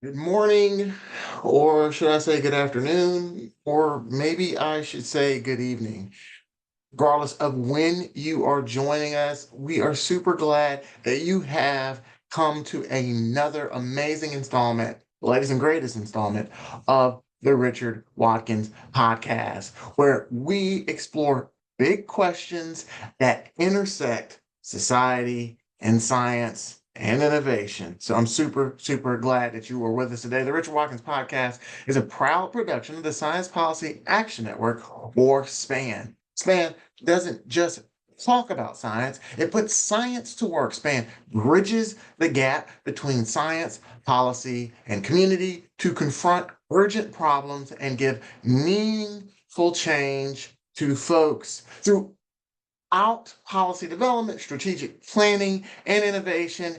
Good morning, or should I say good afternoon, or maybe I should say good evening. Regardless of when you are joining us, we are super glad that you have come to another amazing installment, latest and greatest installment of the Richard Watkins podcast, where we explore big questions that intersect society and science and innovation. So I'm super, super glad that you are with us today. The Richard Watkins podcast is a proud production of the Science Policy Action Network, or SPAN. SPAN doesn't just talk about science, it puts science to work. SPAN bridges the gap between science, policy, and community to confront urgent problems and give meaningful change to folks through policy development, strategic planning, and innovation.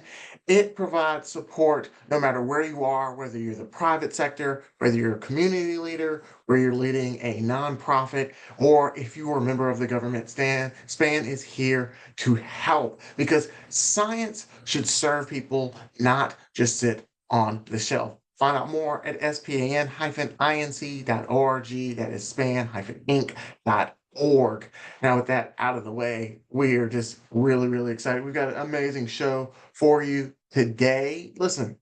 It provides support no matter where you are, whether you're the private sector, whether you're a community leader, whether you're leading a nonprofit, or if you are a member of the government. SPAN is here to help because science should serve people, not just sit on the shelf. Find out more at span-inc.org. That is span-inc.org. Now, with that out of the way, we are just really, really excited. We've got an amazing show for you today. Listen,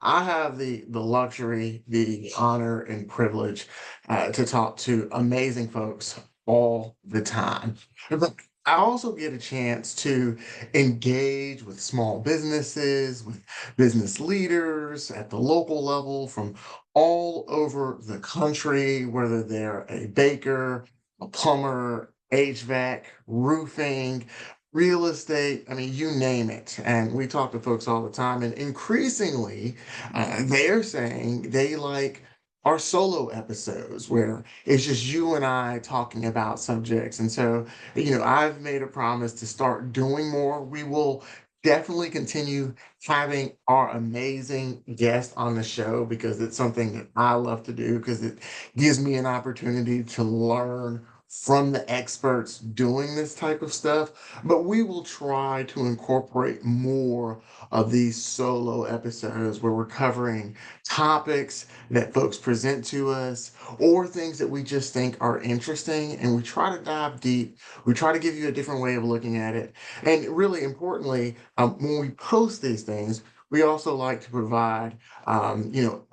I have the luxury, the honor, and privilege to talk to amazing folks all the time. But I also get a chance to engage with small businesses, with business leaders at the local level from all over the country, whether they're a baker, a plumber, HVAC, roofing, real estate. I mean, you name it. And we talk to folks all the time. And increasingly, they're saying they like our solo episodes where it's just you and I talking about subjects. And so, I've made a promise to start doing more. We will definitely continue having our amazing guest on the show because it's something that I love to do because it gives me an opportunity to learn from the experts doing this type of stuff. But we will try to incorporate more of these solo episodes where we're covering topics that folks present to us or things that we just think are interesting. And we try to dive deep. We try to give you a different way of looking at it. And really importantly, when we post these things, we also like to provide,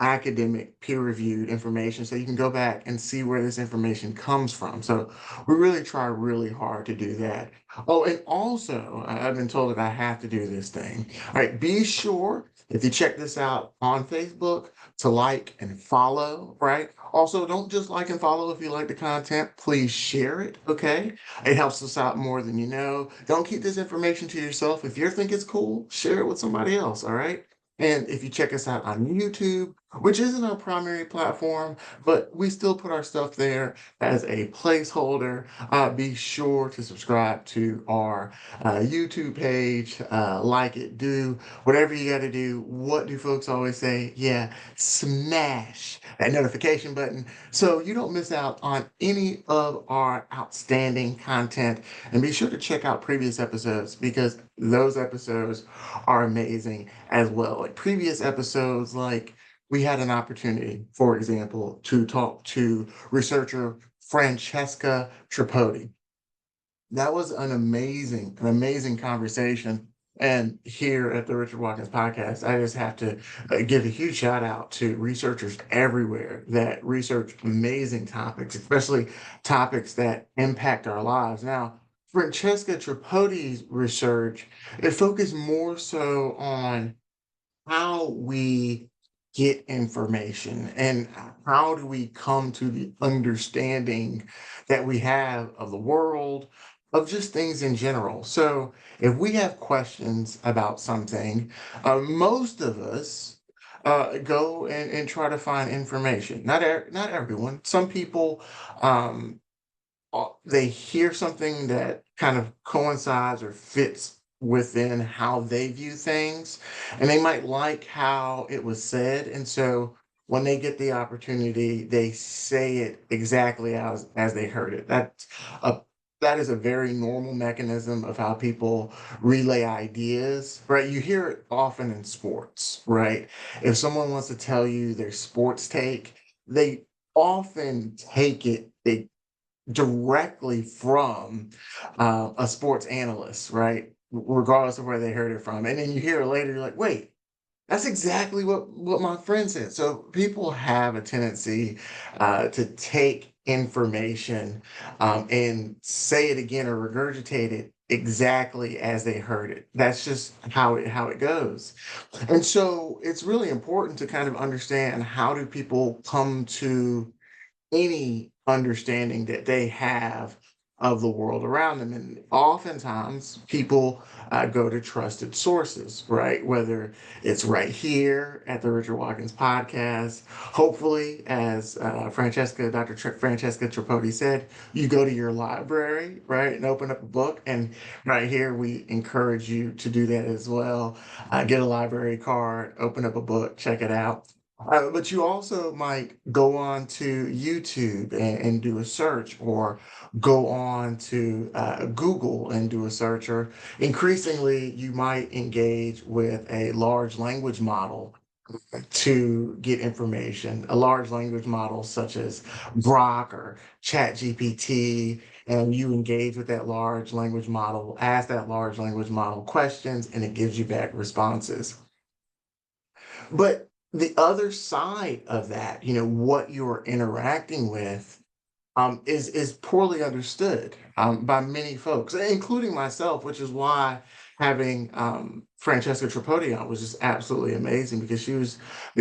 academic peer-reviewed information so you can go back and see where this information comes from. So we really try really hard to do that. Oh, and also, I've been told that I have to do this thing. All right, be sure if you check this out on Facebook to like and follow, right? Also, don't just like and follow if you like the content, please share it, okay? It helps us out more than you know. Don't keep this information to yourself. If you think it's cool, share it with somebody else, all right? And if you check us out on YouTube, which isn't our primary platform, but we still put our stuff there as a placeholder. Be sure to subscribe to our YouTube page, like it, do whatever you got to do. What do folks always say? Yeah, smash that notification button so you don't miss out on any of our outstanding content. And be sure to check out previous episodes because those episodes are amazing as well. Like previous episodes, like we had an opportunity, for example, to talk to researcher Francesca Tripodi. That was an amazing conversation. And here at the Richard Watkins podcast, I just have to give a huge shout out to researchers everywhere that research amazing topics, especially topics that impact our lives. Now, Francesca Tripodi's research, it focused more so on how we get information and how do we come to the understanding that we have of the world, of just things in general. So, if we have questions about something, most of us go and try to find information. Not everyone. Some people they hear something that kind of coincides or fits within how they view things, and they might like how it was said. And so when they get the opportunity, they say it exactly as they heard it. That's a that is a very normal mechanism of how people relay ideas, right? You hear it often in sports, right? If someone wants to tell you their sports take, they often take it directly from a sports analyst, right? Regardless of where they heard it from. And then you hear it later, you're like, wait, that's exactly what my friend said. So people have a tendency to take information and say it again or regurgitate it exactly as they heard it. That's just how it goes. And so it's really important to kind of understand, how do people come to any understanding that they have of the world around them. And oftentimes people go to trusted sources, right? Whether it's right here at the Richard Watkins podcast, hopefully, as Francesca Tripodi said, you go to your library, right, and open up a book. And right here, we encourage you to do that as well. Get a library card, open up a book, check it out. But you also might go on to YouTube and do a search, or go on to Google and do a search, or increasingly, you might engage with a large language model to get information. A large language model such as Grok or ChatGPT, and you engage with that large language model, ask that large language model questions, and it gives you back responses. But the other side of that, what you're interacting with, is poorly understood by many folks, including myself, which is why having Francesca Tripodi on was just absolutely amazing, because she was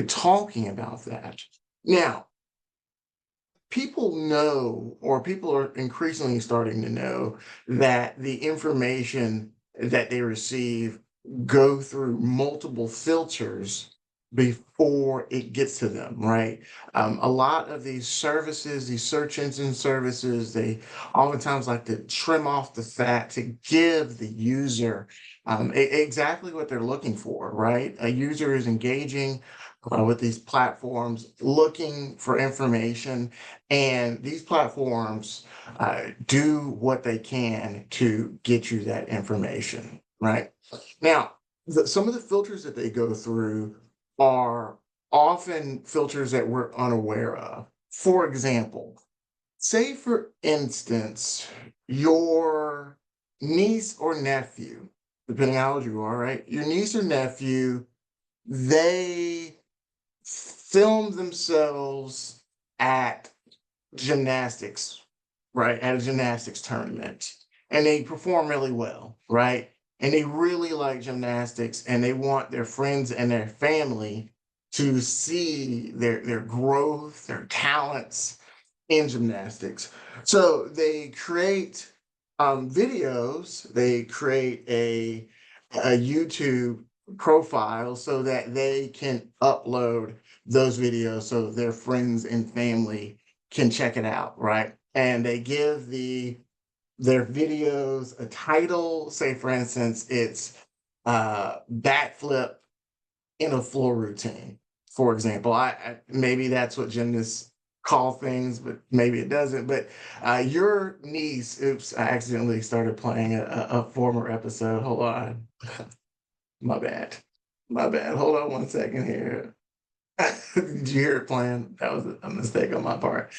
talking about that. Now, people know, or people are increasingly starting to know, that the information that they receive go through multiple filters before it gets to them, right? A lot of these services, these search engine services, they oftentimes like to trim off the fat to give the user exactly what they're looking for, right? A user is engaging with these platforms, looking for information, and these platforms do what they can to get you that information, right? Now, some of the filters that they go through are often filters that we're unaware of. For example, say for instance, your niece or nephew, depending on how old you are, right? Your niece or nephew, they film themselves at gymnastics, right? At a gymnastics tournament. And they perform really well, right? And they really like gymnastics, and they want their friends and their family to see their growth, their talents in gymnastics. So they create videos, they create a YouTube profile so that they can upload those videos so their friends and family can check it out, right? And they give their videos a title. Say, for instance, it's backflip in a floor routine, for example. Maybe that's what gymnasts call things, but maybe it doesn't. But your niece, oops, I accidentally started playing a former episode. Hold on. My bad. My bad. Hold on one second here. Did you hear it playing? That was a mistake on my part.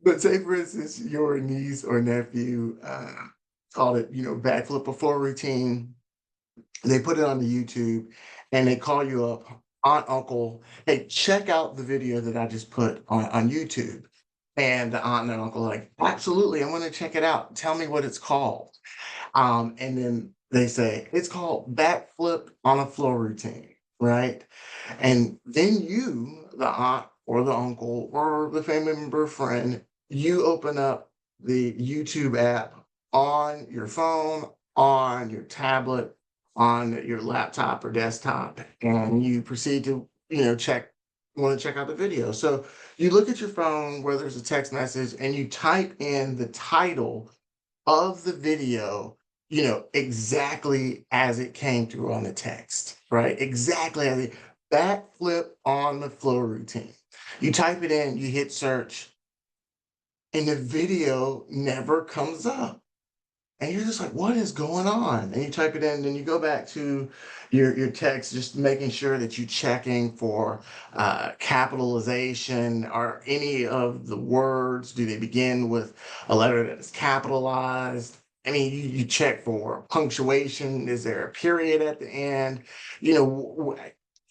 But say, for instance, your niece or nephew called it, backflip a floor routine. They put it on the YouTube, and they call you up, aunt, uncle, hey, check out the video that I just put on YouTube. And the aunt and uncle are like, absolutely, I'm going to check it out. Tell me what it's called. And then they say, it's called backflip on a floor routine, right? And then you, the aunt or the uncle or the family member or friend, you open up the YouTube app on your phone, on your tablet, on your laptop or desktop, and you proceed to, want to check out the video. So you look at your phone where there's a text message, and you type in the title of the video, exactly as it came through on the text, right? Exactly as it backflip on the floor routine. You type it in, you hit search, and the video never comes up. and you're just like, what is going on? And you type it in, then you go back to your text, just making sure that you're checking for capitalization or any of the words. Do they begin with a letter that is capitalized? I mean, you check for punctuation. Is there a period at the end? You know,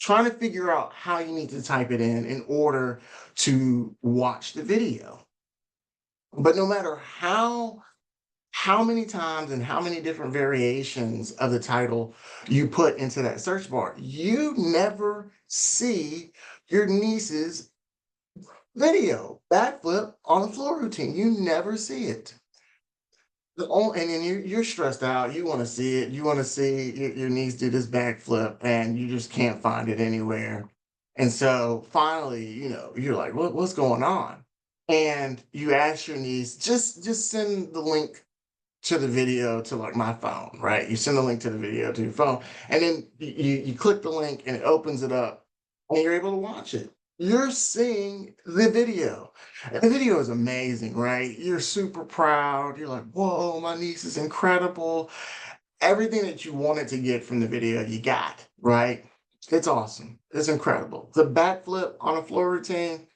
trying to figure out how you need to type it in order to watch the video. But no matter how many times and how many different variations of the title you put into that search bar, you never see your niece's video, backflip on a floor routine. You never see it. And then you're stressed out. You want to see it. You want to see your niece do this backflip, and you just can't find it anywhere. And so finally, you're like, what's going on? And you ask your niece, just send the link to the video to like my phone, right? You send the link to the video to your phone, and then you click the link and it opens it up, and you're able to watch it. You're seeing the video. And the video is amazing, right? You're super proud. You're like, whoa, my niece is incredible. Everything that you wanted to get from the video, you got, right? It's awesome. It's incredible. The backflip on a floor routine,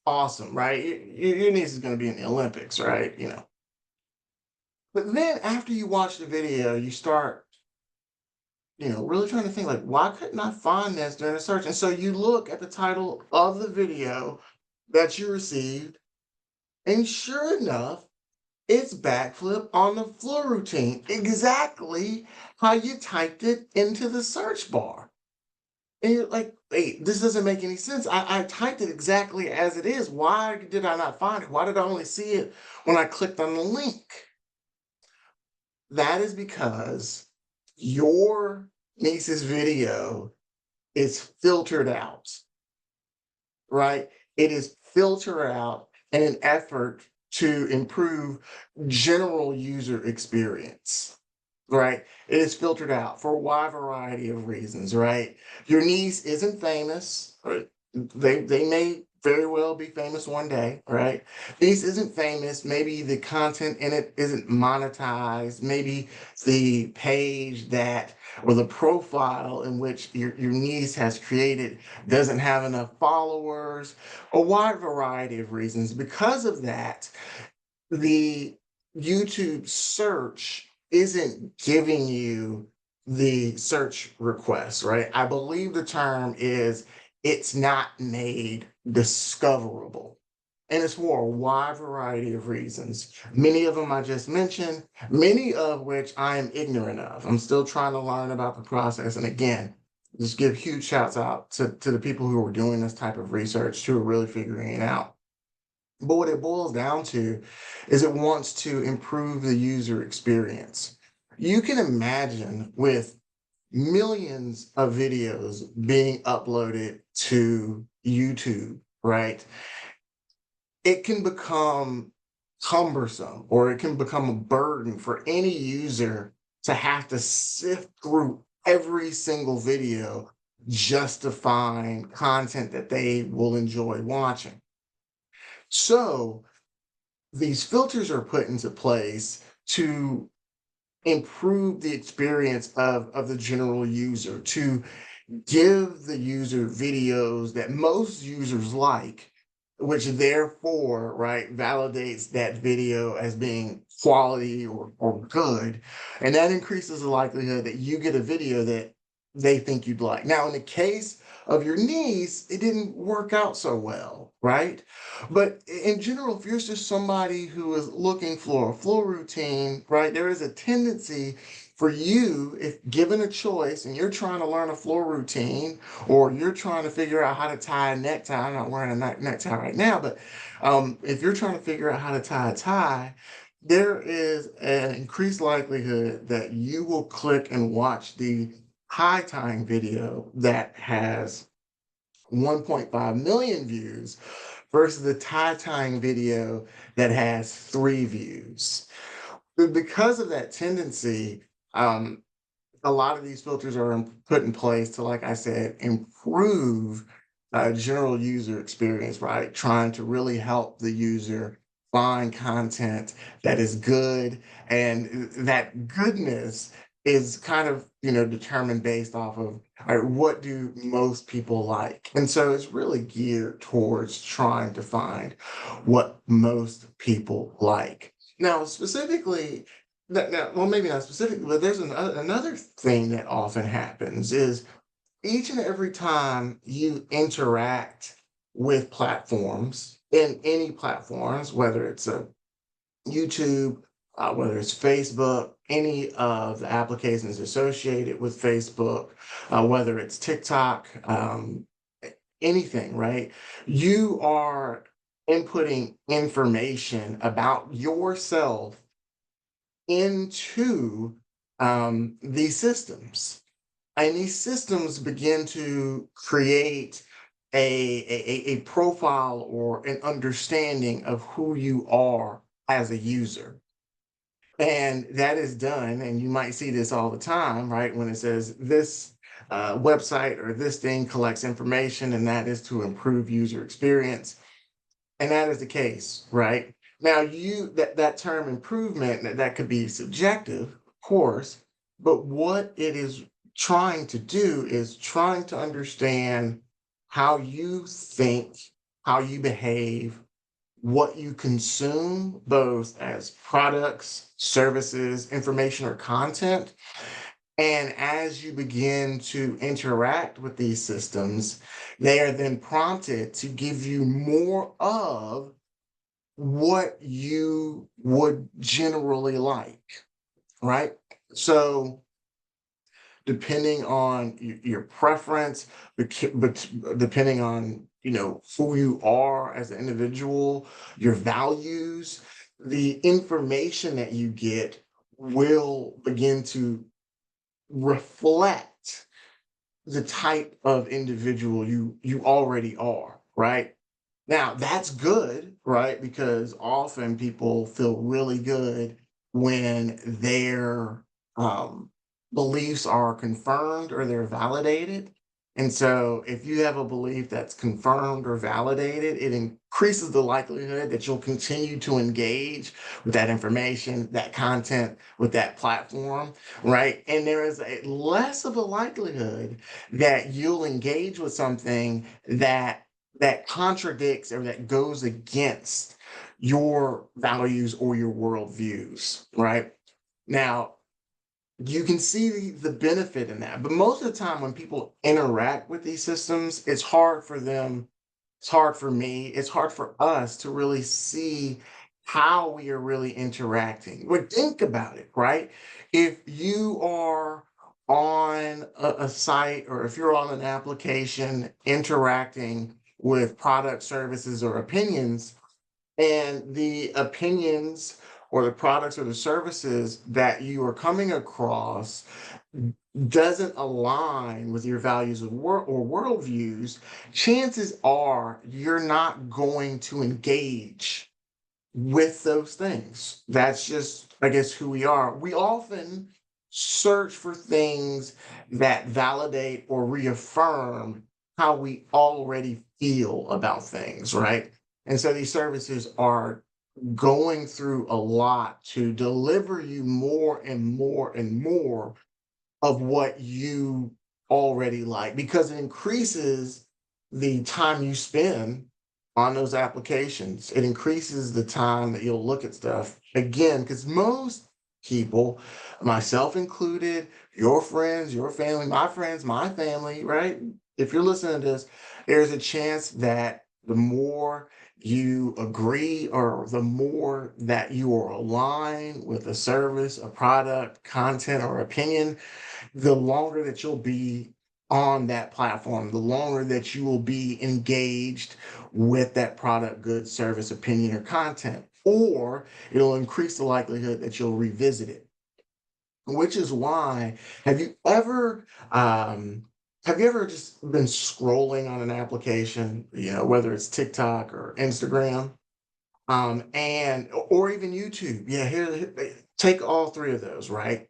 awesome, right? Your niece is going to be in the Olympics, right? But then after you watch the video, you start, really trying to think like, why couldn't I find this during a search? And so you look at the title of the video that you received, and sure enough, it's backflip on the floor routine, exactly how you typed it into the search bar. And you're like, wait, this doesn't make any sense. I typed it exactly as it is. Why did I not find it? Why did I only see it when I clicked on the link? That is because your niece's video is filtered out, right? It is filtered out in an effort to improve general user experience, right? It is filtered out for a wide variety of reasons, right? Your niece isn't famous, or they may very well be famous one day, right? Niece isn't famous. Maybe the content in it isn't monetized. Maybe the page that or the profile in which your niece has created doesn't have enough followers, a wide variety of reasons. Because of that, the YouTube search isn't giving you the search request, right? I believe the term is it's not made discoverable. And it's for a wide variety of reasons. Many of them I just mentioned, many of which I am ignorant of. I'm still trying to learn about the process. And again, just give huge shouts out to the people who are doing this type of research, who are really figuring it out. But what it boils down to is it wants to improve the user experience. You can imagine with millions of videos being uploaded to YouTube, right? It can become cumbersome, or it can become a burden for any user to have to sift through every single video just to find content that they will enjoy watching. So these filters are put into place to improve the experience of the general user, to give the user videos that most users like, which therefore, right, validates that video as being quality or good. And that increases the likelihood that you get a video that they think you'd like. Now, in the case of your niece, it didn't work out so well, right? But in general, if you're just somebody who is looking for a floor routine, right, there is a tendency for you, if given a choice and you're trying to learn a floor routine, or you're trying to figure out how to tie a necktie. I'm not wearing a necktie right now, but if you're trying to figure out how to tie a tie, there is an increased likelihood that you will click and watch the high tying video that has 1.5 million views versus the tie tying video that has 3 views. Because of that tendency, um, a lot of these filters are put in place to, like I said, improve general user experience, right? Trying to really help the user find content that is good, and that goodness is kind of, determined based off of, all right, what do most people like? And so it's really geared towards trying to find what most people like. Now, specifically, well, maybe not specifically, but there's another thing that often happens is each and every time you interact with platforms, in any platforms, whether it's a YouTube, whether it's Facebook, any of the applications associated with Facebook, whether it's TikTok, anything, right? You are inputting information about yourself into these systems. And these systems begin to create a profile or an understanding of who you are as a user. And that is done, and you might see this all the time, right? When it says this website or this thing collects information, and that is to improve user experience. And that is the case, right? Now, that term improvement, that could be subjective, of course, but what it is trying to do is trying to understand how you think, how you behave, what you consume, both as products, services, information, or content. And as you begin to interact with these systems, they are then prompted to give you more of what you would generally like, right? So, depending on your preference, but depending on who you are as an individual, your values, the information that you get will begin to reflect the type of individual you already are, right? Now, that's good, right? Because often people feel really good when their beliefs are confirmed or they're validated. And so, if you have a belief that's confirmed or validated, it increases the likelihood that you'll continue to engage with that information, that content, with that platform, right? And there is a less of a likelihood that you'll engage with something that contradicts or that goes against your values or your worldviews, right? Now, you can see the benefit in that. But most of the time, when people interact with these systems, it's hard for them, it's hard for me, it's hard for us to really see how we are really interacting. But think about it, right? If you are on a site or if you're on an application interacting with product services or opinions, and the opinions or the products or the services that you are coming across doesn't align with your values or worldviews, chances are you're not going to engage with those things. That's just, I guess, who we are. We often search for things that validate or reaffirm how we already feel about things, right? And so these services are going through a lot to deliver you more and more and more of what you already like because it increases the time you spend on those applications. It increases the time that you'll look at stuff again, because most people, myself included, your friends, your family, my friends, my family, right? If you're listening to this, there's a chance that the more you agree or the more that you are aligned with a service, a product, content, or opinion, the longer that you'll be on that platform, the longer that you will be engaged with that product, good, service, opinion, or content, or it'll increase the likelihood that you'll revisit it. Which is why, have you ever just been scrolling on an application, whether it's TikTok or Instagram, and or even YouTube? Yeah, take all three of those, right?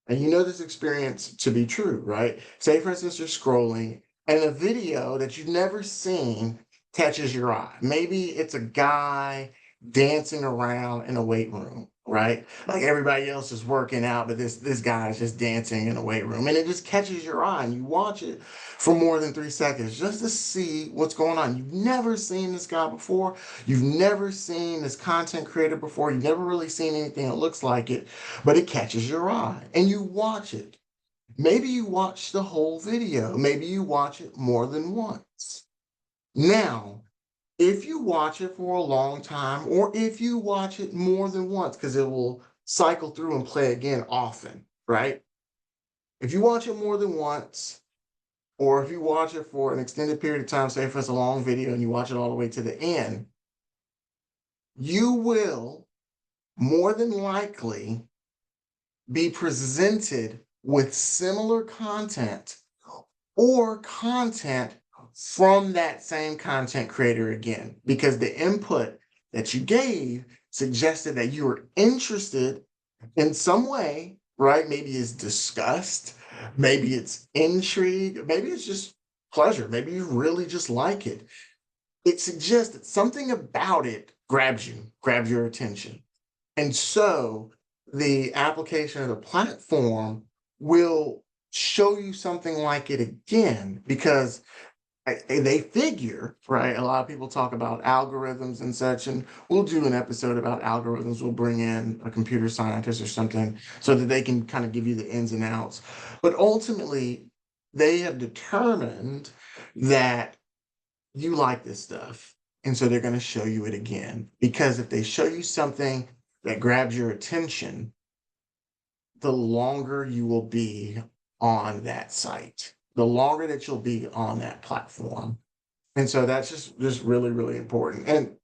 And you know this experience to be true, right? Say, for instance, you're scrolling and a video that you've never seen catches your eye. Maybe it's a guy dancing around in a weight room, right? Like everybody else is working out, but this guy is just dancing in a weight room, and it just catches your eye, and you watch it for more than 3 seconds just to see what's going on. You've never seen this guy before. You've never seen this content creator before. You've never really seen anything that looks like it, but it catches your eye, and you watch it. Maybe you watch the whole video. Maybe you watch it more than once. Now, if you watch it for a long time, or if you watch it more than once, because it will cycle through and play again often, right? If you watch it more than once, or if you watch it for an extended period of time, say if it's a long video and you watch it all the way to the end, you will more than likely be presented with similar content or content from that same content creator again, because the input that you gave suggested that you were interested in some way, right? Maybe it's disgust, maybe it's intrigue, maybe it's just pleasure, maybe you really just like it. It suggests that something about it grabs you, grabs your attention. And so the application of the platform will show you something like it again because they figure, right? A lot of people talk about algorithms and such, and we'll do an episode about algorithms. We'll bring in a computer scientist or something so that they can kind of give you the ins and outs. But ultimately, they have determined that you like this stuff. And so they're going to show you it again. Because if they show you something that grabs your attention, the longer you will be on that site, the longer that you'll be on that platform. And so that's just really, really important. And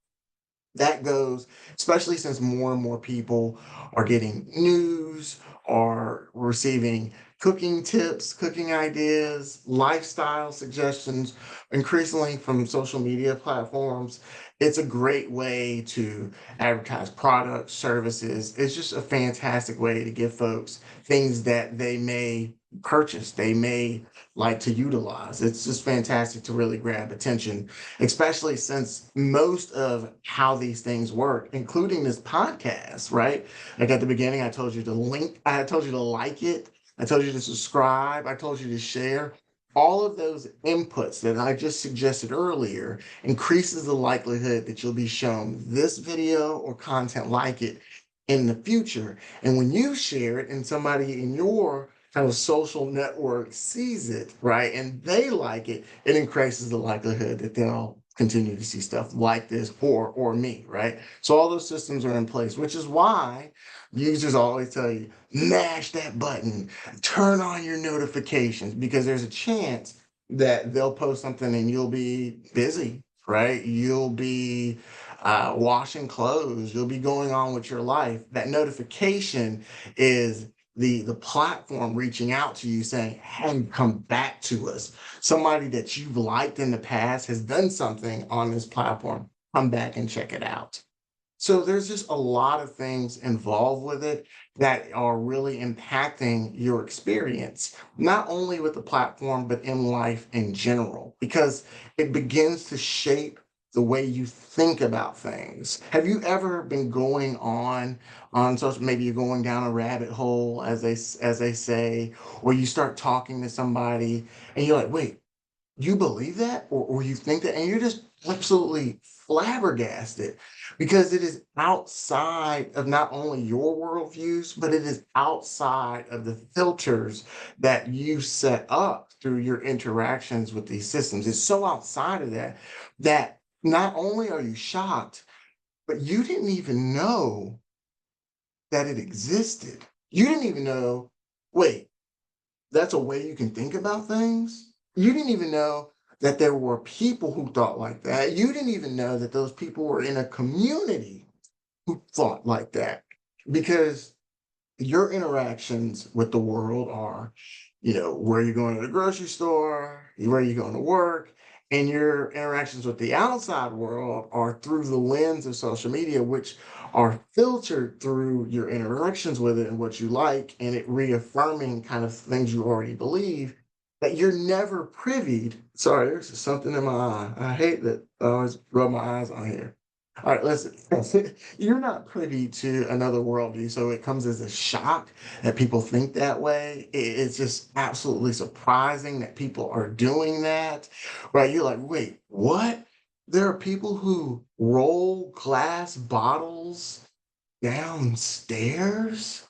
that goes, especially since more and more people are getting news, are receiving cooking tips, cooking ideas, lifestyle suggestions, increasingly from social media platforms. It's a great way to advertise products, services. It's just a fantastic way to give folks things that they may purchase, they may like to utilize. It's just fantastic to really grab attention, especially since most of how these things work, including this podcast, right? Like at the beginning, I told you to link, I told you to like it, I told you to subscribe, I told you to share. All of those inputs that I just suggested earlier increases the likelihood that you'll be shown this video or content like it in the future. And when you share it and somebody in your kind of social network sees it, right, and they like it, it increases the likelihood that they'll continue to see stuff like this or me, right? So all those systems are in place, which is why users always tell you, mash that button, turn on your notifications, because there's a chance that they'll post something and you'll be busy, right? You'll be washing clothes, you'll be going on with your life. That notification is the platform reaching out to you saying, hey, come back to us. Somebody that you've liked in the past has done something on this platform. Come back and check it out. So there's just a lot of things involved with it that are really impacting your experience, not only with the platform, but in life in general, because it begins to shape the way you think about things. Have you ever been going on social, maybe you're going down a rabbit hole, as they say, or you start talking to somebody and you're like, wait, you believe that or you think that, and you're just absolutely flabbergasted because it is outside of not only your worldviews, but it is outside of the filters that you set up through your interactions with these systems. It's so outside of that that not only are you shocked, but you didn't even know that it existed. You didn't even know, wait, that's a way you can think about things. You didn't even know that there were people who thought like that. You didn't even know that those people were in a community who thought like that because your interactions with the world are, where you're going to the grocery store, where you're going to work, and your interactions with the outside world are through the lens of social media, which are filtered through your interactions with it and what you like, and it reaffirming kind of things you already believe that you're never privy. Sorry, there's something in my eye. I hate that I always rub my eyes on here. All right, listen. You're not privy to another worldview, so it comes as a shock that people think that way. It's just absolutely surprising that people are doing that, right? You're like, wait, what? There are people who roll glass bottles downstairs?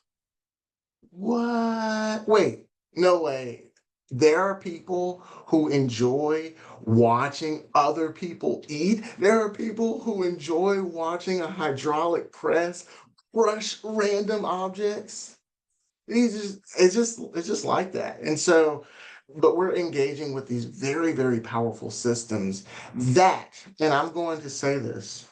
What? Wait, no way. There are people who enjoy watching other people eat. There are people who enjoy watching a hydraulic press crush random objects. It's just like that. And so, but we're engaging with these very, very powerful systems that, and I'm going to say this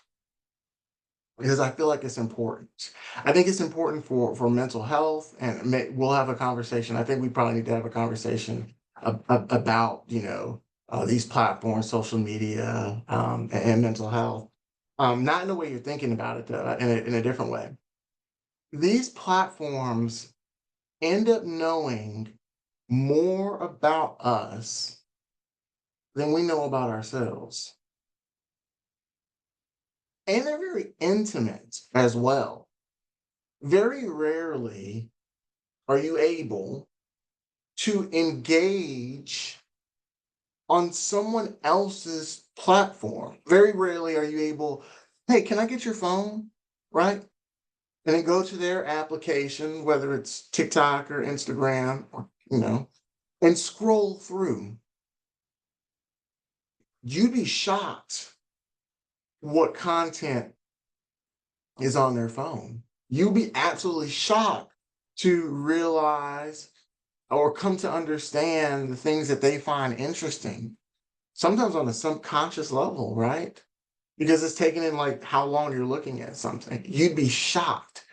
because I feel like it's important. I think it's important for mental health, and we'll have a conversation. I think we probably need to have a conversation about these platforms, social media, and mental health. Not in the way you're thinking about it, though, in a different way. These platforms end up knowing more about us than we know about ourselves, and they're very intimate as well. Very rarely are you able to engage on someone else's platform. Very rarely are you able, hey, can I get your phone? Right? And then go to their application, whether it's TikTok or Instagram, or, and scroll through. You'd be shocked what content is on their phone. You'll be absolutely shocked to realize or come to understand the things that they find interesting, sometimes on a subconscious level, right? Because it's taken in like how long you're looking at something. You'd be shocked.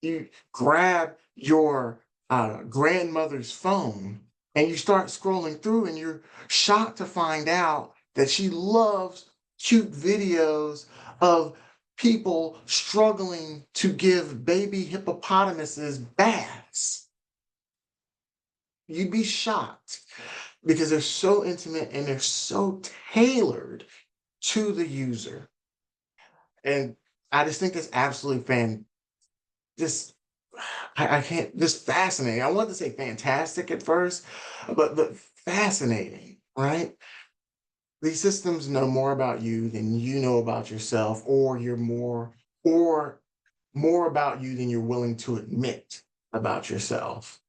You grab your grandmother's phone and you start scrolling through, and you're shocked to find out that she loves cute videos of people struggling to give baby hippopotamuses baths. You'd be shocked because they're so intimate and they're so tailored to the user. And I just think that's absolutely just I can't just fascinating. I wanted to say fantastic at first, but fascinating, right? These systems know more about you than you know about yourself, or more about you than you're willing to admit about yourself.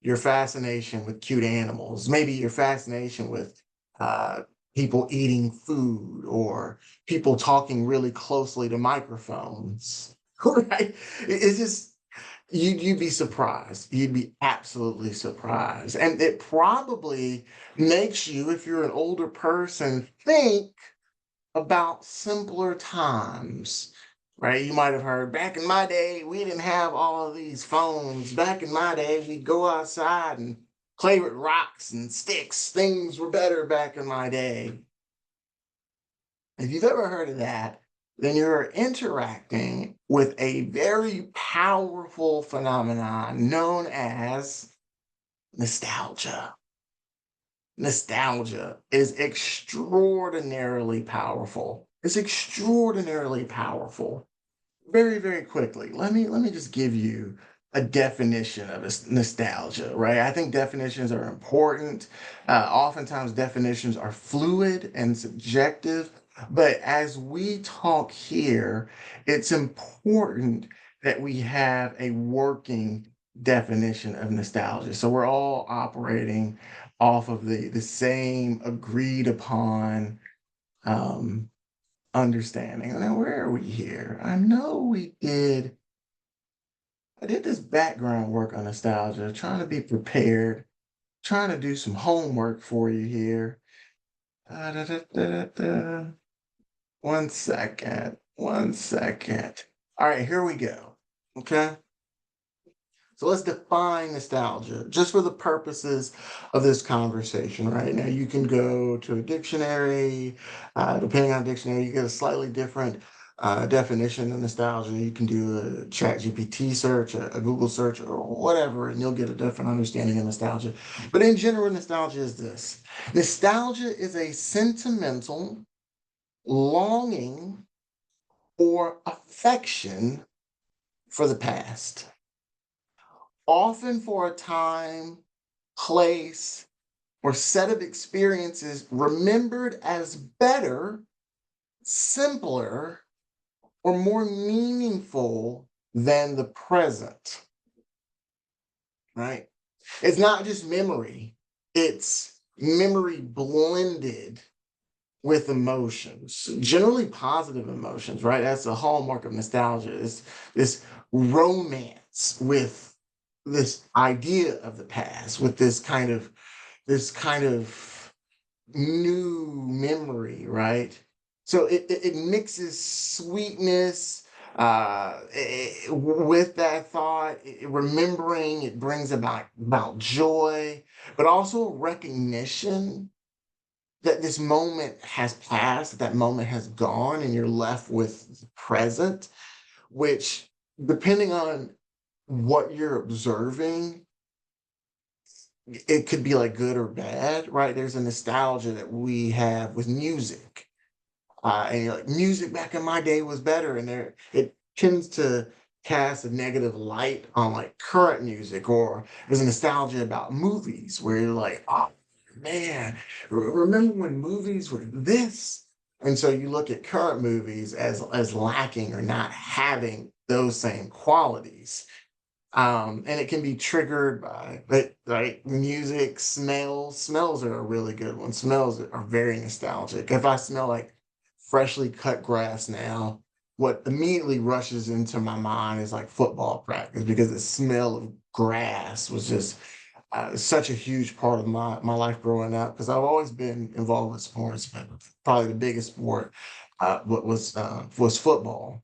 Your fascination with cute animals, maybe your fascination with uh, people eating food, or people talking really closely to microphones, right? It's just you'd be surprised. You'd be absolutely surprised, and it probably makes you, if you're an older person, think about simpler times, right? You might have heard back in my day, we didn't have all of these phones. Back in my day, we'd go outside and play with rocks and sticks. Things were better back in my day. If you've ever heard of that, then you're interacting with a very powerful phenomenon known as nostalgia. Nostalgia is extraordinarily powerful. It's extraordinarily powerful. Very, very quickly, let me just give you a definition of nostalgia, right? I think definitions are important. Oftentimes, definitions are fluid and subjective, but as we talk here, it's important that we have a working definition of nostalgia. So we're all operating off of the same agreed upon um, understanding. Now, where are we here? I did this background work on nostalgia, trying to be prepared, trying to do some homework for you here. Da, da, da, da. One second, one second. All right, here we go. Okay. So let's define nostalgia just for the purposes of this conversation right now. You can go to a dictionary. Depending on dictionary, you get a slightly different definition of nostalgia. You can do a chat GPT search, a Google search, or whatever, and you'll get a different understanding of nostalgia. But in general, nostalgia is this. Nostalgia is a sentimental longing or affection for the past, often for a time, place, or set of experiences remembered as better, simpler, or more meaningful than the present, right? It's not just memory, it's memory blended with emotions, generally positive emotions, right? That's the hallmark of nostalgia. Is this romance with this idea of the past, with this kind of new memory, right? So it mixes sweetness with that thought, remembering it brings about joy, but also recognition that this moment has passed, that moment has gone, and you're left with the present, which, depending on what you're observing, it could be like good or bad, right? There's a nostalgia that we have with music. And you're like, music back in my day was better. And it tends to cast a negative light on like current music, or there's a nostalgia about movies where you're like, oh man, remember when movies were this? And so you look at current movies as lacking or not having those same qualities. And it can be triggered by but like music, smells. Smells are a really good one. Smells are very nostalgic. If I smell like freshly cut grass now, what immediately rushes into my mind is like football practice, because the smell of grass was just such a huge part of my life growing up, because I've always been involved with sports, but probably the biggest sport was football.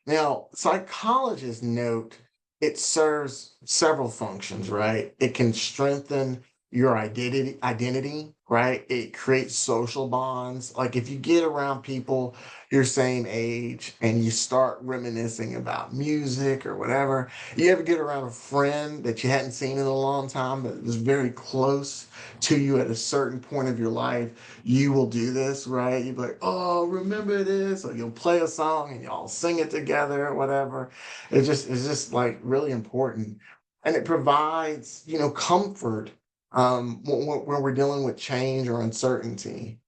Now, psychologists note it serves several functions, right? It can strengthen your identity, right? It creates social bonds. Like if you get around people your same age and you start reminiscing about music or whatever, you ever get around a friend that you hadn't seen in a long time but was very close to you at a certain point of your life, you will do this, right? You'll be like, oh, remember this, or you'll play a song and y'all sing it together or whatever. It's just like really important. And it provides, comfort when we're dealing with change or uncertainty.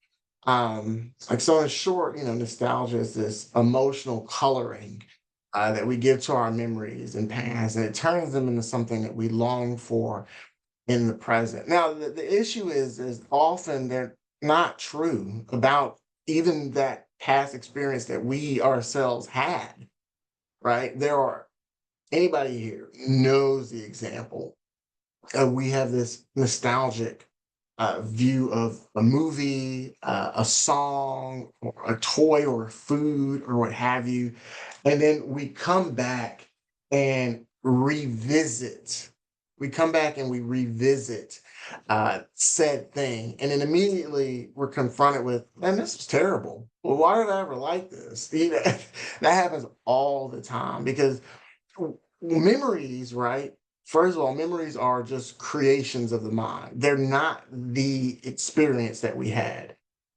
Like so in short, nostalgia is this emotional coloring that we give to our memories and past, and it turns them into something that we long for in the present. Now, the issue is often they're not true about even that past experience that we ourselves had, right? There are anybody here knows the example. We have this nostalgic view of a movie, a song, or a toy, or a food, or what have you, and then we come back and revisit. We come back and we revisit said thing, and then immediately we're confronted with, "Man, this was terrible. Well, why did I ever like this?" That happens all the time because memories, right? First of all, memories are just creations of the mind. They're not the experience that we had.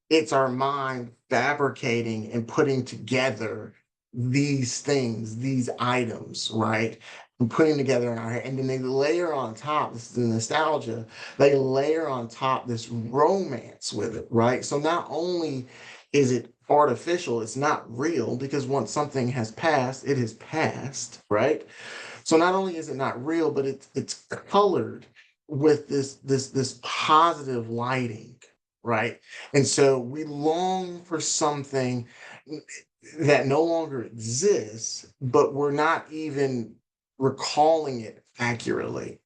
It's our mind fabricating and putting together these things, these items, right? And putting together in our head. And then they layer on top, this is the nostalgia, they layer on top this romance with it, right? So not only is it artificial, it's not real, because once something has passed, it has passed, right? So not only is it not real, but it's colored with this positive lighting, right? And so we long for something that no longer exists, but we're not even recalling it accurately.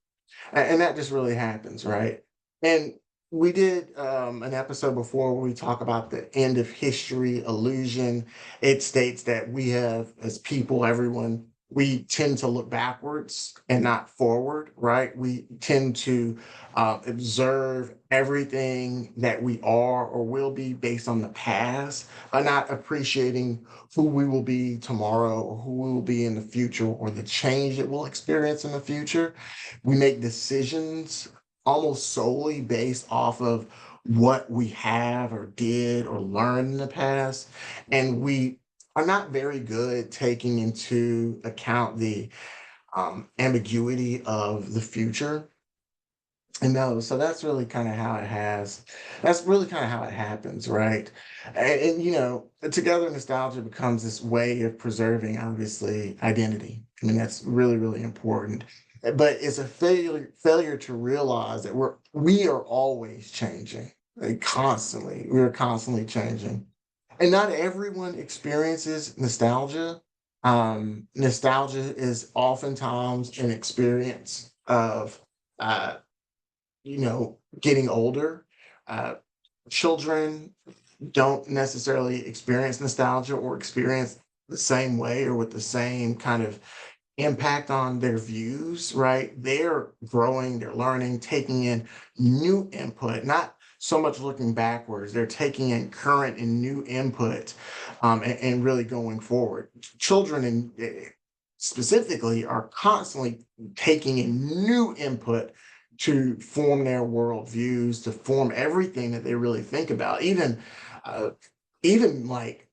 And that just really happens, right? And we did an episode before where we talk about the end of history illusion. It states that we have, as people, everyone, we tend to look backwards and not forward, right? We tend to observe everything that we are or will be based on the past, but not appreciating who we will be tomorrow, or who we will be in the future, or the change that we'll experience in the future. We make decisions almost solely based off of what we have or did or learned in the past. And we are not very good taking into account the ambiguity of the future. And no, so that's really kind of how it has. That's really kind of how it happens, right? And together nostalgia becomes this way of preserving, obviously, identity. I mean, that's really, really important. But it's a failure to realize that we are always changing, like constantly. We are constantly changing, and not everyone experiences nostalgia. Nostalgia is oftentimes an experience of uh, getting older. Uh, Children don't necessarily experience nostalgia or experience the same way or with the same kind of impact on their views, right? They're growing, they're learning, taking in new input, not so much looking backwards. They're taking in current and new input, and really going forward. Children, specifically, are constantly taking in new input to form their worldviews, to form everything that they really think about, uh, even like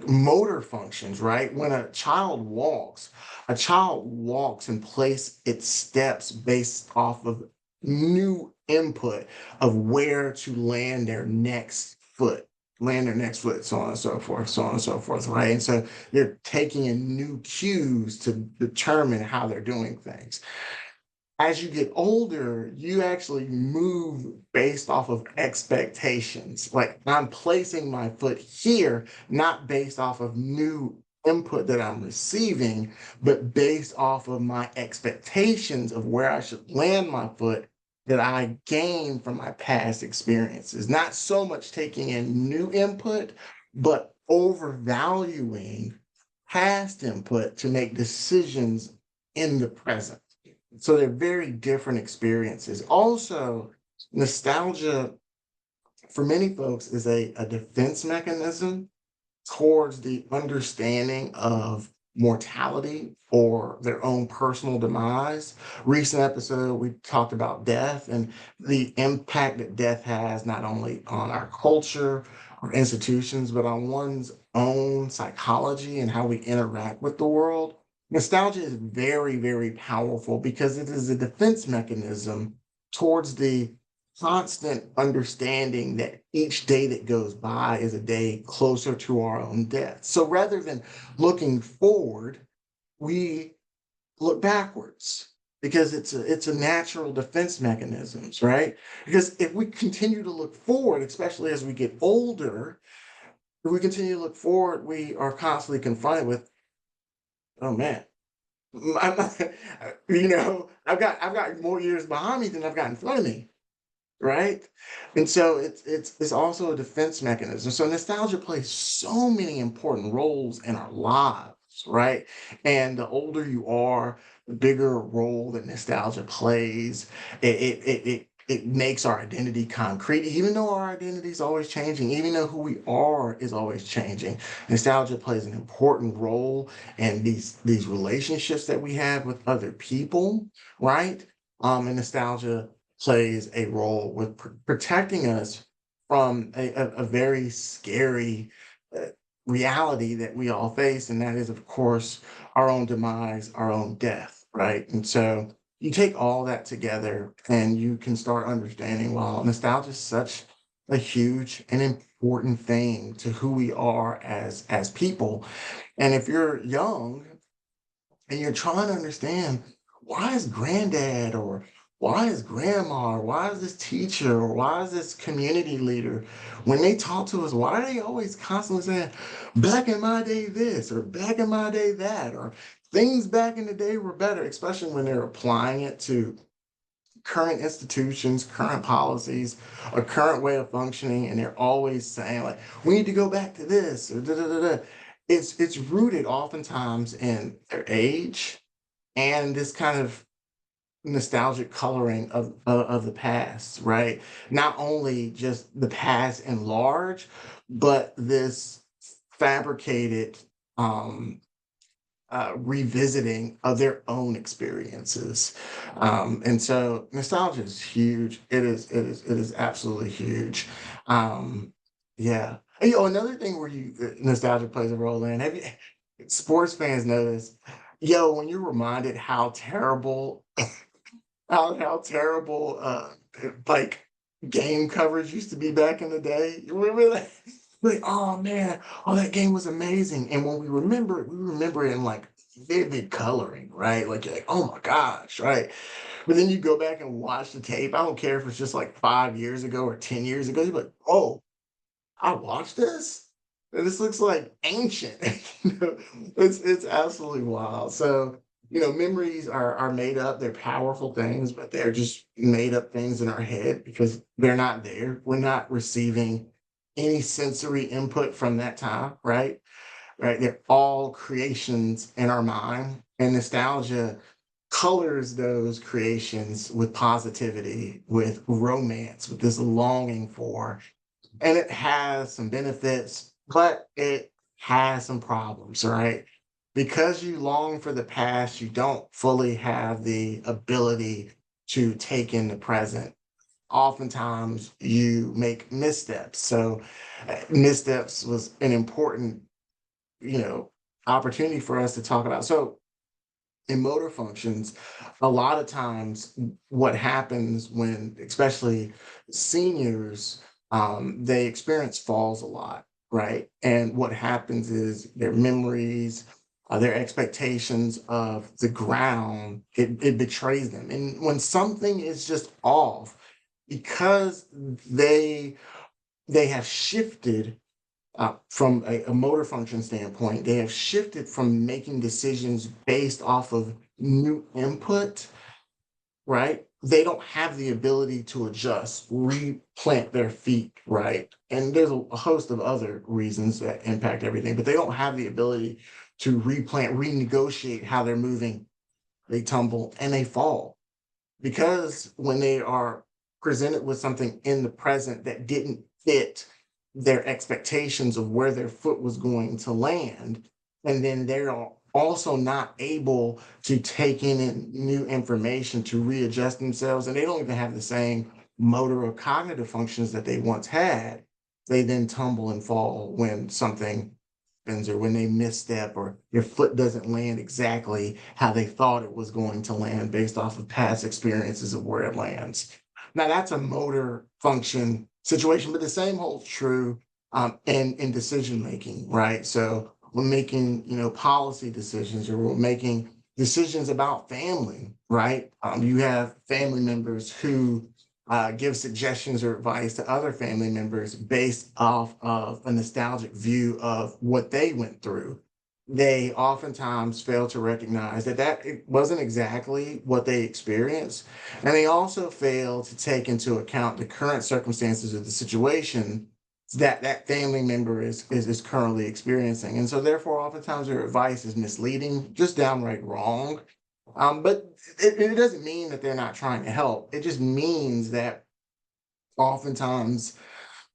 motor functions, right? When a child walks and place its steps based off of new input of where to land their next foot, so on and so forth, so on and so forth, right? And so they're taking in new cues to determine how they're doing things. As you get older, you actually move based off of expectations. Like, I'm placing my foot here, not based off of new input that I'm receiving, but based off of my expectations of where I should land my foot that I gained from my past experiences. Not so much taking in new input, but overvaluing past input to make decisions in the present. So they're very different experiences. Also, nostalgia for many folks is a defense mechanism towards the understanding of mortality or their own personal demise. Recent episode, we talked about death and the impact that death has not only on our culture or institutions, but on one's own psychology and how we interact with the world. Nostalgia is very, very powerful because it is a defense mechanism towards the constant understanding that each day that goes by is a day closer to our own death. So rather than looking forward, we look backwards because it's a natural defense mechanisms, right? Because if we continue to look forward, especially as we get older, if we continue to look forward, we are constantly confronted with, oh man, I'm not, I've got more years behind me than I've got in front of me, right? And so it's also a defense mechanism. So nostalgia plays so many important roles in our lives, right? And the older you are, the bigger role that nostalgia plays. It makes our identity concrete, even though our identity is always changing, even though who we are is always changing. Nostalgia plays an important role in these relationships that we have with other people, right? And nostalgia plays a role with protecting us from a very scary uh, reality that we all face, and that is, of course, our own demise, our own death, right? And so you take all that together, and you can start understanding, well, nostalgia is such a huge and important thing to who we are as people. And if you're young and you're trying to understand, why is granddad or why is grandma or why is this teacher or why is this community leader, when they talk to us, why are they always constantly saying, back in my day this or back in my day that, or things back in the day were better, especially when they're applying it to current institutions, current policies, a current way of functioning, and they're always saying, like, we need to go back to this or da da da da. It's rooted oftentimes in their age and this kind of nostalgic coloring of the past, right? Not only just the past in large, but this fabricated um revisiting of their own experiences. And so nostalgia is huge. It is absolutely huge. Um, yeah. Another thing where nostalgia plays a role in, have you sports fans know this. Yo, when you're reminded how terrible how terrible, like, game coverage used to be back in the day. You remember that? Like, "Oh, man. Oh, that game was amazing," and when we remember it in, like, vivid coloring, right? Like, you're like, "Oh my gosh," right? But then you go back and watch the tape, I don't care if it's just, like, 5 years ago or 10 years ago, you're like, "Oh, I watched this? And this looks like ancient." You know, it's absolutely wild. So, memories are made up. They're powerful things, but they're just made up things in our head because they're not there. We're not receiving any sensory input from that time, right? Right. They're all creations in our mind. And nostalgia colors those creations with positivity, with romance, with this longing for, and it has some benefits, but it has some problems, right? Because you long for the past, you don't fully have the ability to take in the present. Oftentimes, you make missteps. So, missteps was an important, you know, opportunity for us to talk about. So, in motor functions, a lot of times what happens when, especially seniors, they experience falls a lot, right? And what happens is their memories, their expectations of the ground, it betrays them. And when something is just off, because they have shifted from a motor function standpoint, they have shifted from making decisions based off of new input, right? They don't have the ability to adjust, replant their feet, right? And there's a host of other reasons that impact everything, but they don't have the ability to replant, renegotiate how they're moving. They tumble and they fall because when they are presented with something in the present that didn't fit their expectations of where their foot was going to land, and then they're also not able to take in new information to readjust themselves, and they don't even have the same motor or cognitive functions that they once had, they then tumble and fall when something happens or when they misstep or their foot doesn't land exactly how they thought it was going to land based off of past experiences of where it lands. Now that's a motor function situation, but the same holds true in decision making, right? So we're making, policy decisions or we're making decisions about family, right? You have family members who give suggestions or advice to other family members based off of a nostalgic view of what they went through. They oftentimes fail to recognize that it wasn't exactly what they experienced, and they also fail to take into account the current circumstances of the situation that that family member is currently experiencing. And so, therefore, oftentimes their advice is misleading, just downright wrong. But it doesn't mean that they're not trying to help. It just means that oftentimes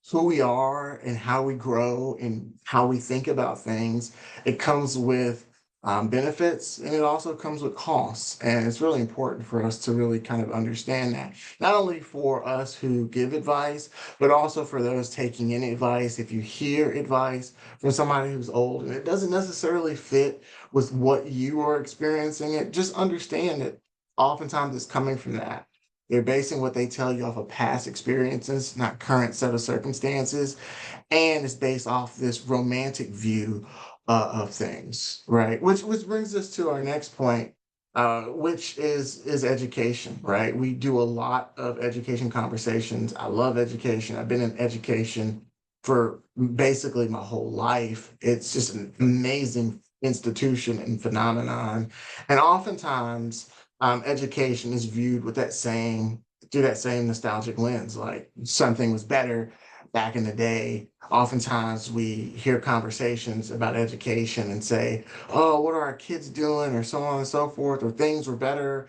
who we are and how we grow and how we think about things, it comes with benefits and it also comes with costs. And it's really important for us to really kind of understand that, not only for us who give advice, but also for those taking in advice. If you hear advice from somebody who's old and it doesn't necessarily fit with what you are experiencing, it just understand that oftentimes it's coming from that. They're basing what they tell you off of past experiences, not current set of circumstances, and it's based off this romantic view of things, right? Which brings us to our next point, which is education, right? We do a lot of education conversations. I love education. I've been in education for basically my whole life. It's just an amazing institution and phenomenon, and oftentimes education is viewed with that same through that same nostalgic lens, like something was better back in the day. Oftentimes we hear conversations about education and say, oh, what are our kids doing, or so on and so forth, or things were better,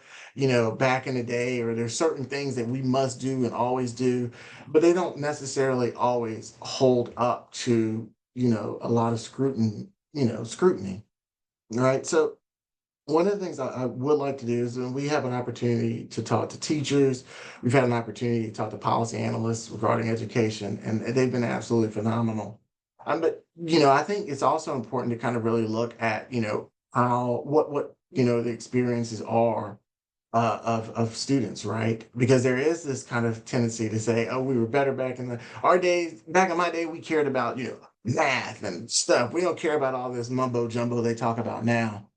back in the day, or there's certain things that we must do and always do, but they don't necessarily always hold up to, a lot of scrutiny, right? So one of the things I would like to do is when we have an opportunity to talk to teachers, we've had an opportunity to talk to policy analysts regarding education, and they've been absolutely phenomenal. But I think it's also important to kind of really look at how what the experiences are of students, right? Because there is this kind of tendency to say, "Oh, we were better back in our days. Back in my day, we cared about math and stuff. We don't care about all this mumbo jumbo they talk about now."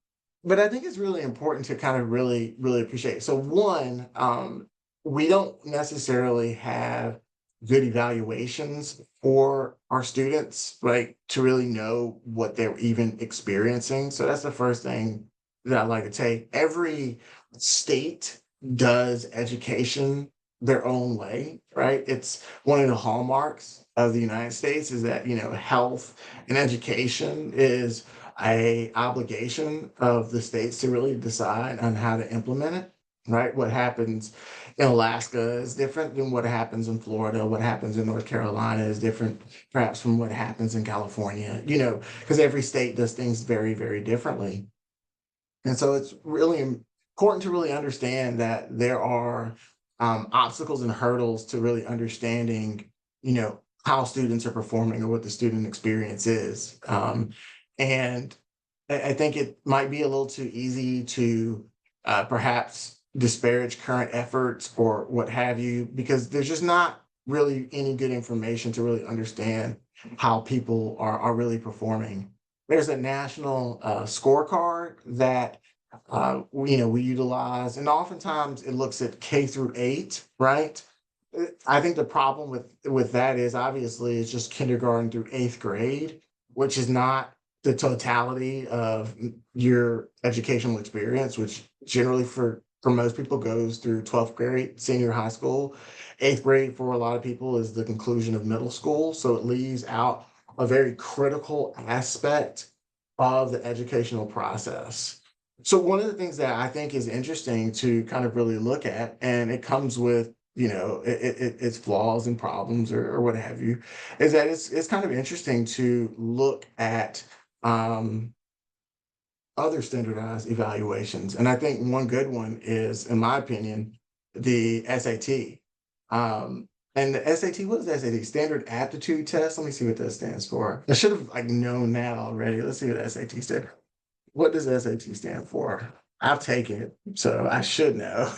But I think it's really important to kind of really, really appreciate. So one, we don't necessarily have good evaluations for our students, right? To really know what they're even experiencing. So that's the first thing that I like to take. Every state does education their own way, right? It's one of the hallmarks of the United States is that, health and education is a obligation of the states to really decide on how to implement it, right? What happens in Alaska is different than what happens in Florida. What happens in North Carolina is different, perhaps, from what happens in California, because every state does things very, very differently. And so it's really important to really understand that there are obstacles and hurdles to really understanding, how students are performing or what the student experience is. And I think it might be a little too easy to perhaps disparage current efforts or what have you, because there's just not really any good information to really understand how people are really performing. There's a national scorecard that we utilize, and oftentimes it looks at K through 8, right? I think the problem with that is obviously it's just kindergarten through 8th grade, which is not the totality of your educational experience, which generally for most people goes through 12th grade, senior high school. 8th grade for a lot of people is the conclusion of middle school, so it leaves out a very critical aspect of the educational process. So one of the things that I think is interesting to kind of really look at, and it comes with its flaws and problems or what have you, is that it's kind of interesting to look at um, other standardized evaluations. And I think one good one is, in my opinion, the SAT. And the SAT, what is the SAT? Standard Aptitude Test. Let me see what that stands for. I should have known that already. Let's see what SAT stands. What does SAT stand for? I've taken it, so I should know.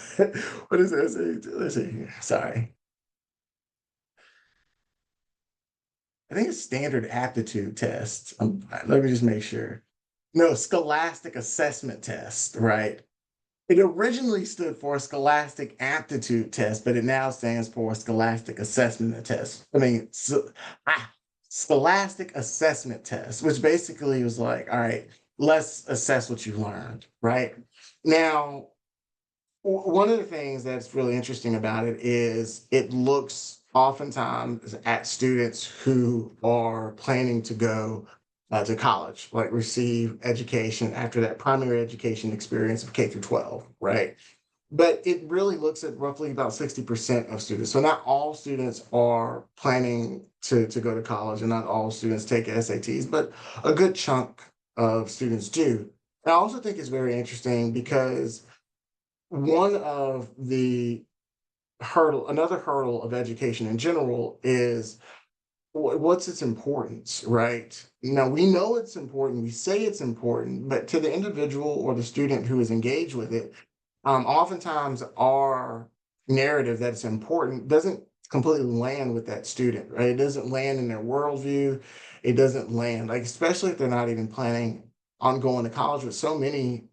What is SAT? Let's see here. Sorry. I think it's standard aptitude test. Let me just make sure. No, scholastic assessment test, right? It originally stood for Scholastic Aptitude Test, but it now stands for Scholastic Assessment Test. Scholastic Assessment Test, which basically was like, all right, let's assess what you learned, right? Now, one of the things that's really interesting about it is it looks oftentimes at students who are planning to go to college, like receive education after that primary education experience of K through 12, right? But it really looks at roughly about 60% of students. So not all students are planning to go to college, and not all students take SATs, but a good chunk of students do. And I also think it's very interesting because one of the another hurdle of education in general is what's its importance, right? Now we know it's important, we say it's important, but to the individual or the student who is engaged with it, oftentimes our narrative that it's important doesn't completely land with that student, right? It doesn't land in their worldview. It doesn't land, like, especially if they're not even planning on going to college. With so many,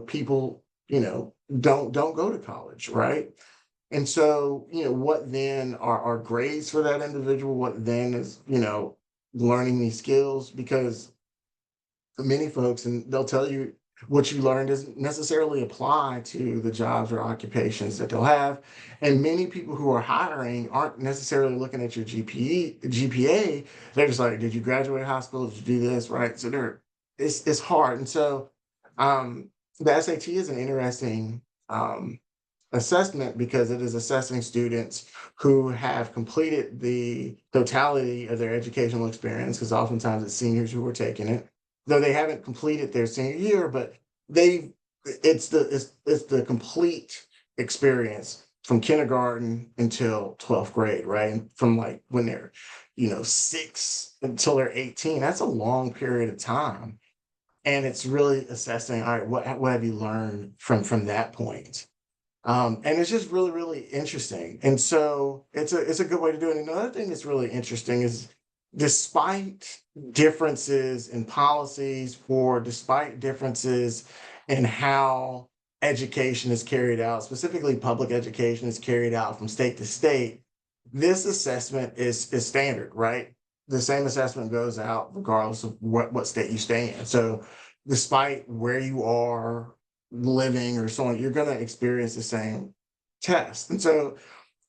people, don't go to college, right? And so, what then are grades for that individual? What then is, learning these skills? Because many folks, and they'll tell you what you learned doesn't necessarily apply to the jobs or occupations that they'll have. And many people who are hiring aren't necessarily looking at your GPA. They're just like, did you graduate high school? Did you do this? Right. So it's hard. And so the SAT is an interesting assessment because it is assessing students who have completed the totality of their educational experience, because oftentimes it's seniors who are taking it, though they haven't completed their senior year, but they it's the complete experience. from kindergarten until 12th grade, right? And from like when they're, 6 until they're 18. That's a long period of time. And it's really assessing, all right, what have you learned from that point? And it's just really, really interesting. And so it's a good way to do it. And another thing that's really interesting is despite differences in policies or despite differences in how education is carried out, specifically public education is carried out from state to state, this assessment is standard, right? The same assessment goes out regardless of what state you stay in. So despite where you are living or so on, you're going to experience the same test. And so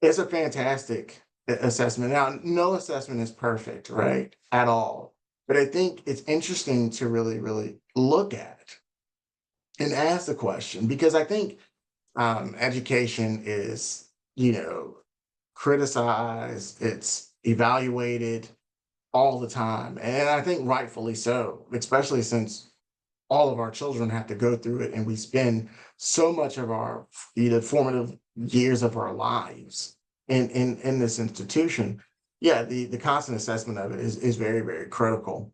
it's a fantastic assessment. Now, no assessment is perfect, right? At all. But I think it's interesting to really, really look at and ask the question because I think education is, criticized, it's evaluated all the time. And I think rightfully so, especially since all of our children have to go through it and we spend so much of our formative years of our lives in this institution. Yeah, the constant assessment of it is very, very critical.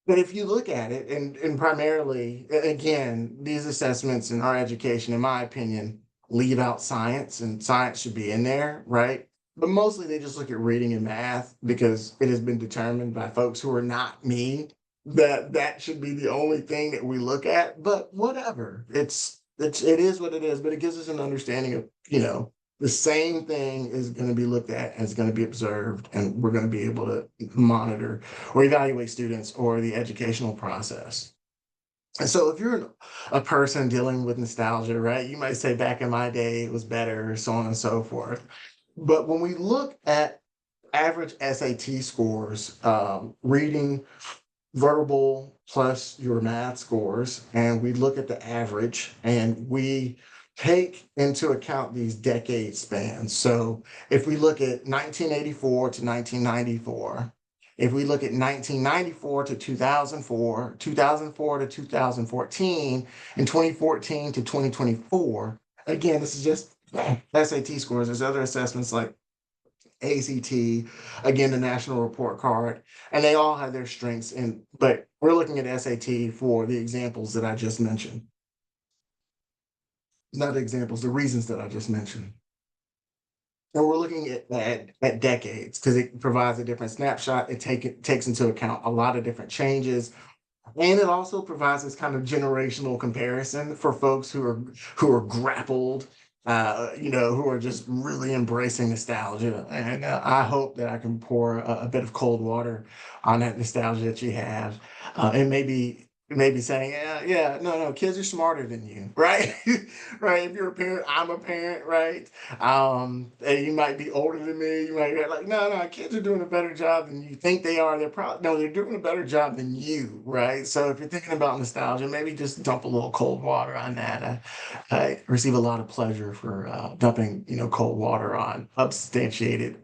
But if you look at it and primarily again, these assessments in our education, in my opinion, leave out science and science should be in there, right? But mostly they just look at reading and math because it has been determined by folks who are not me that that should be the only thing that we look at. But whatever, it is what it is. But it gives us an understanding of the same thing is going to be looked at and is going to be observed, and we're going to be able to monitor or evaluate students or the educational process. And so if you're a person dealing with nostalgia, right, you might say back in my day it was better, so on and so forth. But when we look at average SAT scores, reading, verbal plus your math scores, and we look at the average and we take into account these decade spans. So if we look at 1984 to 1994, if we look at 1994 to 2004, 2004 to 2014, and 2014 to 2024, again, this is just SAT scores. There's other assessments like ACT, again, the national report card, and they all have their strengths. But we're looking at SAT for the examples that I just mentioned. Not the examples, the reasons that I just mentioned. And we're looking at decades because it provides a different snapshot. It takes into account a lot of different changes. And it also provides this kind of generational comparison for folks who are grappled, who are just really embracing nostalgia. And I hope that I can pour a bit of cold water on that nostalgia that you have, and maybe saying, yeah, yeah, no, no, kids are smarter than you, right? Right. If you're a parent, I'm a parent, right? And you might be older than me. You might be like, no, no, kids are doing a better job than you think they are. They're probably no, they're doing a better job than you, right? So if you're thinking about nostalgia, maybe just dump a little cold water on that. I receive a lot of pleasure for dumping, cold water on substantiated,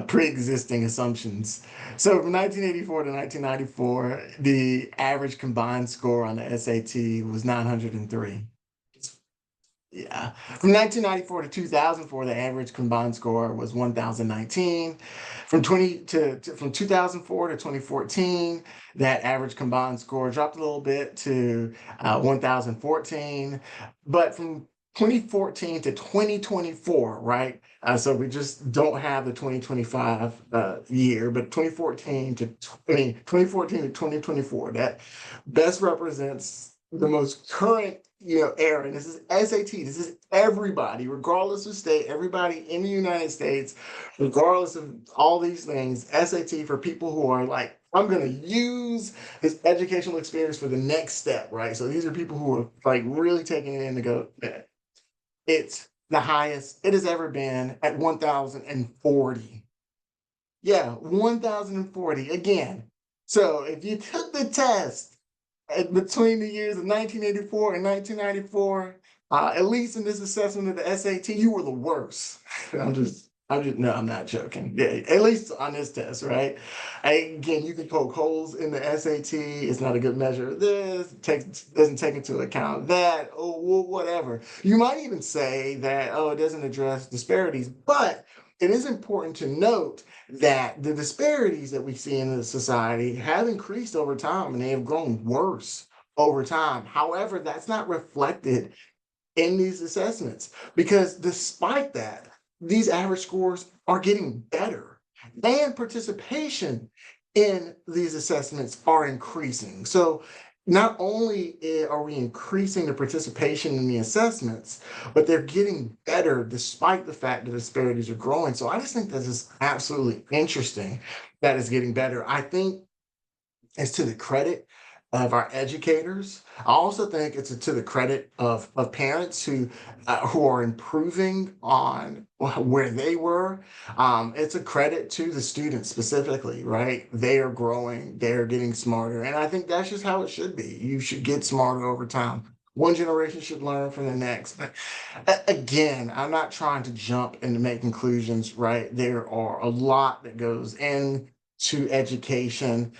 pre-existing assumptions. So from 1984 to 1994, the average combined score on the SAT was 903. Yeah. From 1994 to 2004, the average combined score was 1,019. From 2004 to 2014, that average combined score dropped a little bit to 1,014. But from 2014 to 2024, right? So we just don't have the 2025 year, but 2014 to 2024, that best represents the most current era. And this is SAT. This is everybody, regardless of state, everybody in the United States, regardless of all these things. SAT for people who are like, I'm going to use this educational experience for the next step, right? So these are people who are like really taking it in to go. It's the highest it has ever been at 1,040. Yeah, 1,040 again. So if you took the test between the years of 1984 and 1994, at least in this assessment of the SAT, you were the worst. I'm just No, I'm not joking. Yeah, at least on this test, right? Again, you can poke holes in the SAT. It's not a good measure of this. Doesn't take into account that. Oh, whatever. You might even say that, oh, it doesn't address disparities, but it is important to note that the disparities that we see in the society have increased over time and they have grown worse over time. However, that's not reflected in these assessments because despite that, these average scores are getting better and participation in these assessments are increasing. So not only are we increasing the participation in the assessments, but they're getting better despite the fact that disparities are growing. So I just think that is absolutely interesting that it's getting better. I think it's to the credit of our educators. I also think it's to the credit of parents who are improving on where they were. It's a credit to the students specifically, right? They are growing, they're getting smarter, and I think that's just how it should be. You should get smarter over time. One generation should learn from the next. But again, I'm not trying to jump into make conclusions, right? There are a lot that goes into education.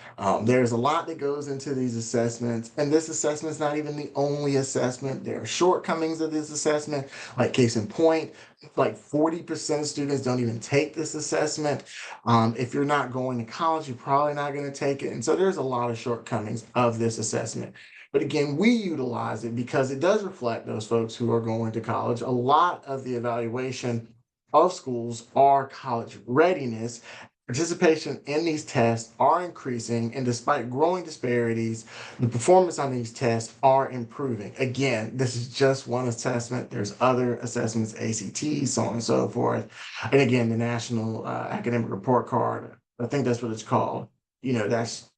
There's a lot that goes into these assessments, and this assessment is not even the only assessment. There are shortcomings of this assessment, like case in point, like 40% of students don't even take this assessment. If you're not going to college, you're probably not going to take it. And so there's a lot of shortcomings of this assessment. But again, we utilize it because it does reflect those folks who are going to college. A lot of the evaluation of schools are college readiness. Participation in these tests are increasing, and despite growing disparities, the performance on these tests are improving. Again, this is just one assessment. There's other assessments, ACTs, so on and so forth. And again, the National Academic Report Card, I think that's what it's called. That's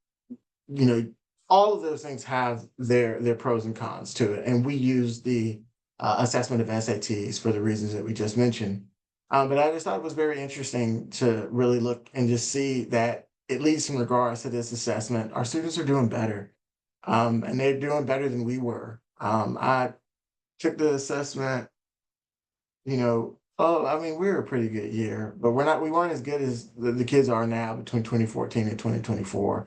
you know, all of those things have their pros and cons to it, and we use the assessment of SATs for the reasons that we just mentioned. But I just thought it was very interesting to really look and just see that, at least in regards to this assessment, our students are doing better, and they're doing better than we were. I took the assessment, oh, I mean, we were a pretty good year, but we weren't as good as the kids are now between 2014 and 2024.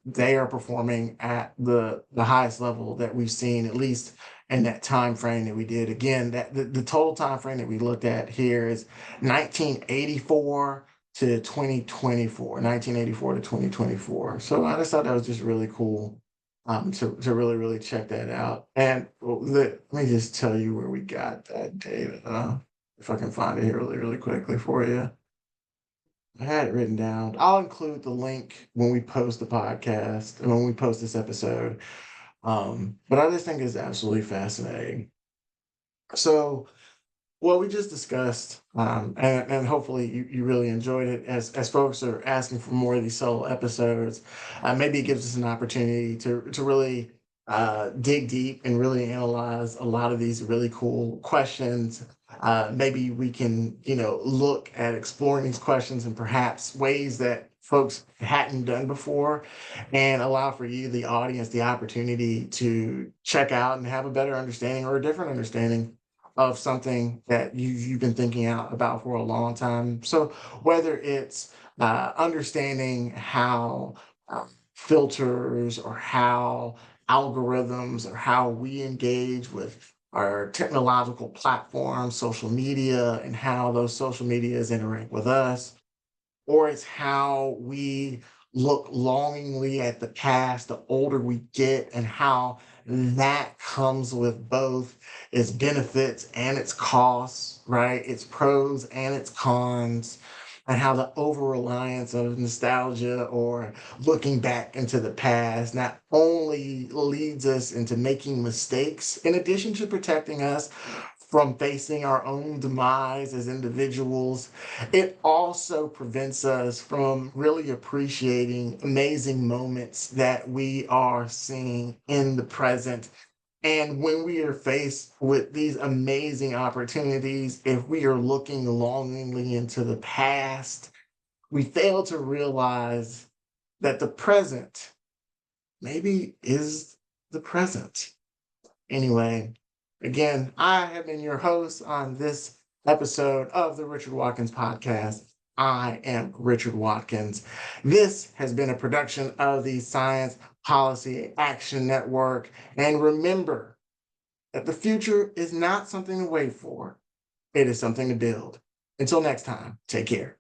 They are performing at the highest level that we've seen, at least in that time frame that we did. Again, that the total time frame that we looked at here is 1984 to 2024, 1984 to 2024. So I just thought that was just really cool, to really, really check that out. And let me just tell you where we got that data. If I can find it here really, really quickly for you. I had it written down. I'll include the link when we post the podcast and when we post this episode. But I just think it's absolutely fascinating. So what we just discussed, and hopefully you really enjoyed it as folks are asking for more of these solo episodes. Maybe it gives us an opportunity to really dig deep and really analyze a lot of these really cool questions. Maybe we can, look at exploring these questions and perhaps ways that folks hadn't done before, and allow for you, the audience, the opportunity to check out and have a better understanding or a different understanding of something that you've been thinking out about for a long time. So whether it's understanding how filters or how algorithms or how we engage with our technological platforms, social media, and how those social medias interact with us, or it's how we look longingly at the past the older we get, and how that comes with both its benefits and its costs, right? Its pros and its cons, and how the over reliance of nostalgia or looking back into the past not only leads us into making mistakes, in addition to protecting us from facing our own demise as individuals, it also prevents us from really appreciating amazing moments that we are seeing in the present. And when we are faced with these amazing opportunities, if we are looking longingly into the past, we fail to realize that the present maybe is the present. Anyway, again, I have been your host on this episode of the Richard Watkins podcast. I am Richard Watkins. This has been a production of the Science Policy Action Network. And remember that the future is not something to wait for, it is something to build. Until next time, take care.